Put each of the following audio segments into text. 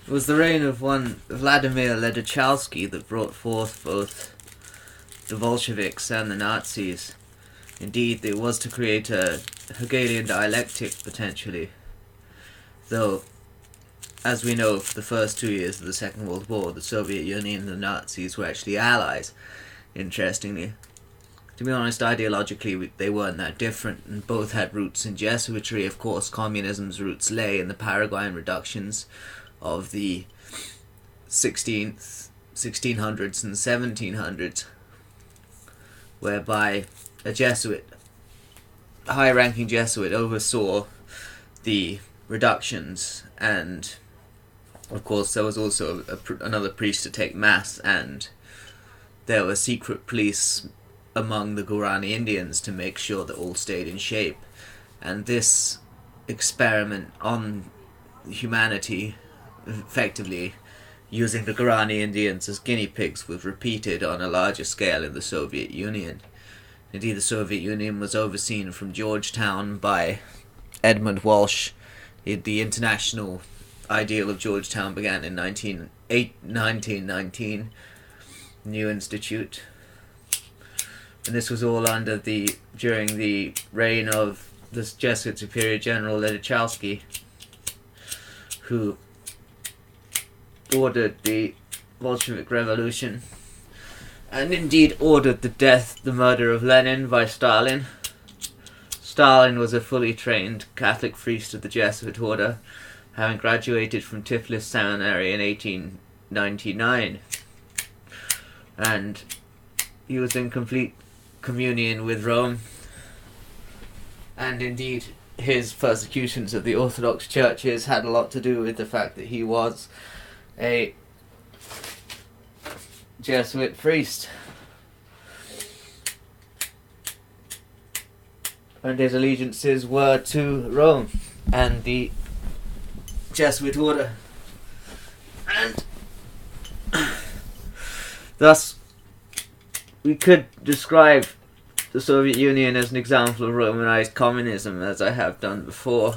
It was the reign of one Vladimir Ledochowski that brought forth both the Bolsheviks and the Nazis. Indeed, it was to create a Hegelian dialectic, potentially. Though, as we know, for the first 2 years of the Second World War, the Soviet Union and the Nazis were actually allies, interestingly. To be honest, ideologically, they weren't that different, and both had roots in Jesuitry. Of course, communism's roots lay in the Paraguayan reductions of the 1600s and 1700s, whereby a Jesuit, a high-ranking Jesuit, oversaw the reductions, and of course there was also another priest to take mass, and there were secret police among the Guarani Indians to make sure that all stayed in shape. And this experiment on humanity, effectively using the Guarani Indians as guinea pigs, was repeated on a larger scale in the Soviet Union. Indeed, the Soviet Union was overseen from Georgetown by Edmund Walsh. The international ideal of Georgetown began in 1919, New Institute. And this was all during the reign of the Jesuit Superior General Ledochowski, who ordered the Bolshevik Revolution, and indeed ordered the murder of Lenin by Stalin. Stalin was a fully trained Catholic priest of the Jesuit order, having graduated from Tiflis Seminary in 1899, and he was in complete communion with Rome, and indeed his persecutions of the Orthodox churches had a lot to do with the fact that he was a Jesuit priest, and his allegiances were to Rome and the Jesuit order, and thus we could describe the Soviet Union as an example of Romanized communism, as I have done before.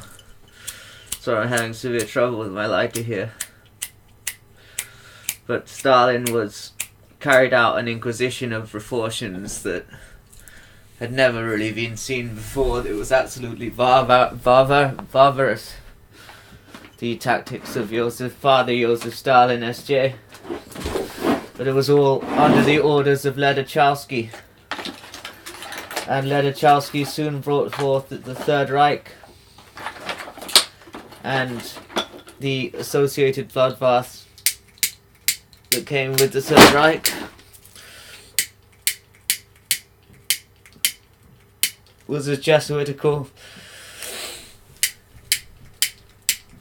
Sorry, I'm having severe trouble with my lighter here. But Stalin carried out an inquisition of proportions that had never really been seen before. It was absolutely barbarous. The tactics of Father Joseph Stalin, S.J. But it was all under the orders of Ledochowski. And Ledochowski soon brought forth the Third Reich and the associated bloodbaths that came with the Third Reich was as Jesuitical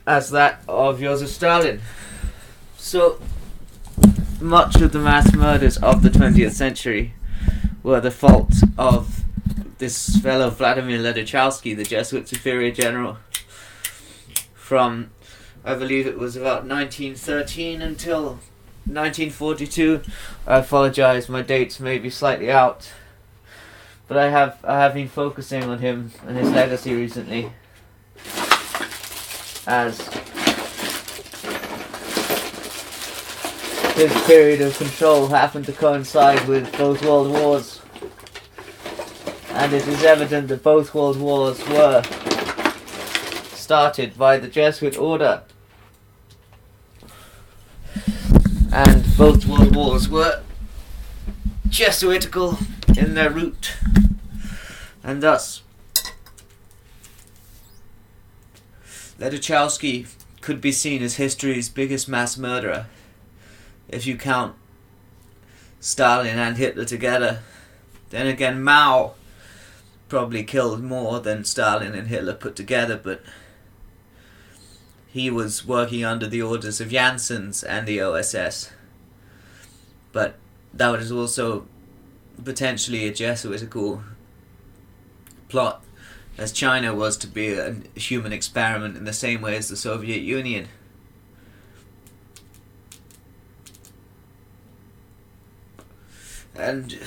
as that of Joseph Stalin. So much of the mass murders of the 20th century were the fault of this fellow Vladimir Ledochowski, the Jesuit Superior General, from, I believe it was about 1913 until 1942. I apologize, my dates may be slightly out, but I have been focusing on him and his legacy recently, as his period of control happened to coincide with both world wars, and it is evident that both world wars were started by the Jesuit order, and both world wars were Jesuitical in their root, and thus Ledochowski could be seen as history's biggest mass murderer, if you count Stalin and Hitler together. Then again, Mao probably killed more than Stalin and Hitler put together, but he was working under the orders of Janssens and the OSS. But that was also potentially a Jesuitical plot, as China was to be a human experiment in the same way as the Soviet Union. And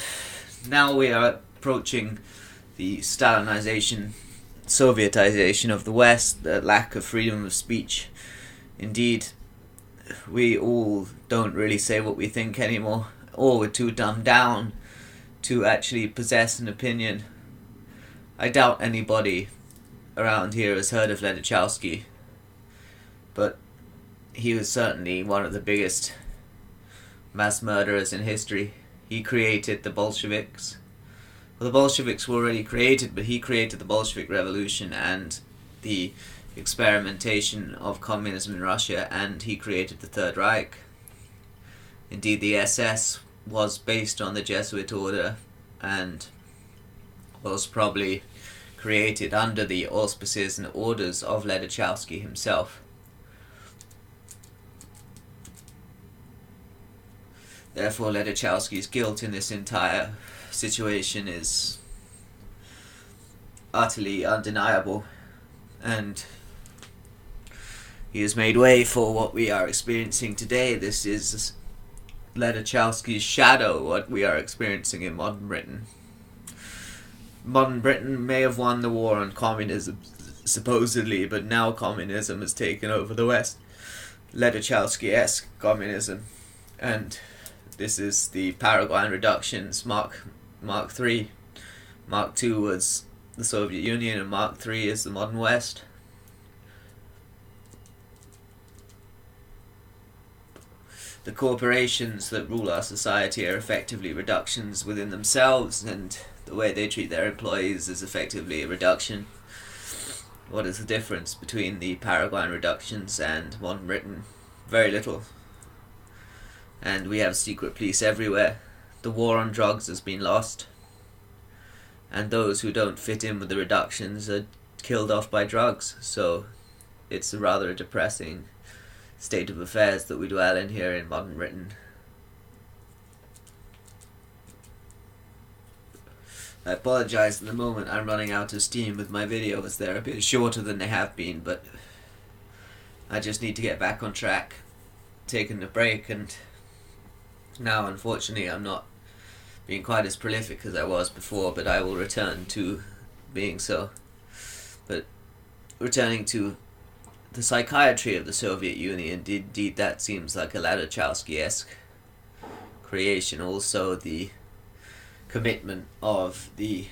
now we are approaching the Stalinization, Sovietization of the West, the lack of freedom of speech. Indeed, we all don't really say what we think anymore, or we're too dumbed down to actually possess an opinion. I doubt anybody around here has heard of Ledochowski, but he was certainly one of the biggest mass murderers in history. He created the Bolsheviks. Well, the Bolsheviks were already created, but he created the Bolshevik Revolution and the experimentation of communism in Russia, and he created the Third Reich. Indeed, the SS was based on the Jesuit order and was probably created under the auspices and orders of Ledochowski himself. Therefore, Ledochowski's guilt in this entire situation is utterly undeniable, and he has made way for what we are experiencing today. This is Ledochowski's shadow, what we are experiencing in modern Britain. Modern Britain may have won the war on communism, supposedly, but now communism has taken over the West. Ledochowski-esque communism. And this is the Paraguayan reductions, Mark III. Mark II was the Soviet Union, and Mark III is the modern West. The corporations that rule our society are effectively reductions within themselves, and the way they treat their employees is effectively a reduction. What is the difference between the Paraguayan reductions and modern Britain? Very little. And we have secret police everywhere. The war on drugs has been lost, and those who don't fit in with the reductions are killed off by drugs. So it's a rather depressing state of affairs that we dwell in here in modern Britain. I apologize in the moment, I'm running out of steam with my videos. They're a bit shorter than they have been, but I just need to get back on track. Taking a break, and now unfortunately I'm not being quite as prolific as I was before, but I will return to being so. But returning to the psychiatry of the Soviet Union, indeed that seems like a Ledochowski-esque creation. Also the commitment of the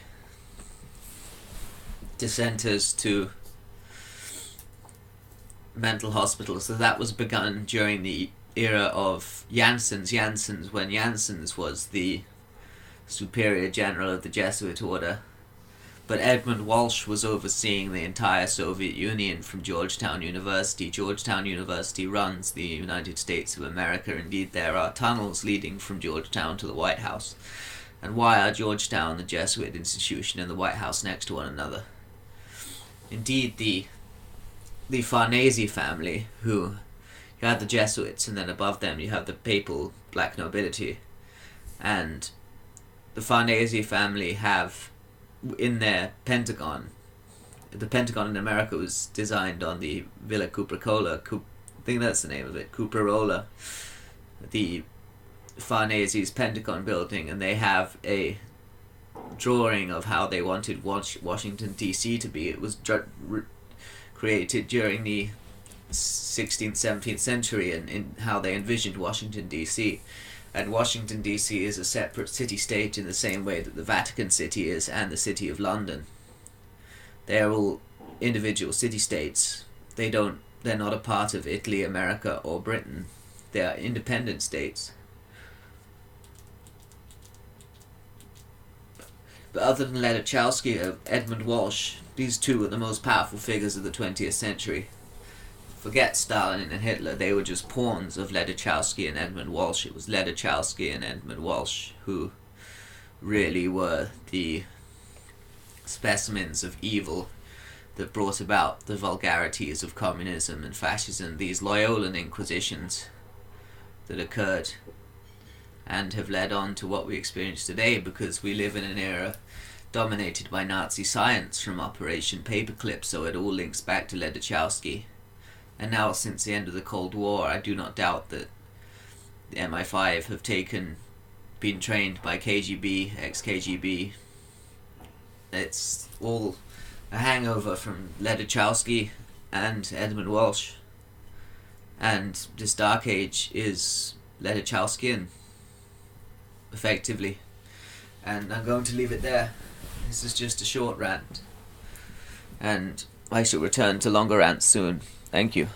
dissenters to mental hospitals. So that was begun during the era of Janssens, when Janssens was the superior general of the Jesuit order. But Edmund Walsh was overseeing the entire Soviet Union from Georgetown University. Georgetown University runs the United States of America. Indeed, there are tunnels leading from Georgetown to the White House. And why are Georgetown, the Jesuit institution, and the White House next to one another? Indeed, the Farnese family, who you have the Jesuits, and then above them you have the papal black nobility. And the Farnese family have in their Pentagon, the Pentagon in America was designed on the Villa Cupricola, I think that's the name of it, Cuprirola, the Farnese's Pentagon building, and they have a drawing of how they wanted Washington D.C. to be. It was created during the 16th, 17th century, and in how they envisioned Washington D.C. And Washington D.C. is a separate city-state in the same way that the Vatican City is, and the City of London. They are all individual city-states. They're not a part of Italy, America, or Britain. They are independent states. But other than Ledochowski, Edmund Walsh, these two are the most powerful figures of the 20th century. Forget Stalin and Hitler, they were just pawns of Ledochowski and Edmund Walsh. It was Ledochowski and Edmund Walsh who really were the specimens of evil that brought about the vulgarities of communism and fascism, these Loyolan inquisitions that occurred and have led on to what we experience today, because we live in an era dominated by Nazi science from Operation Paperclip, so it all links back to Ledochowski. And now, since the end of the Cold War, I do not doubt that the MI5 have been trained by KGB, ex-KGB. It's all a hangover from Ledochowski and Edmund Walsh. And this Dark Age is Ledochowskian, effectively. And I'm going to leave it there. This is just a short rant. And I shall return to longer rants soon. Thank you.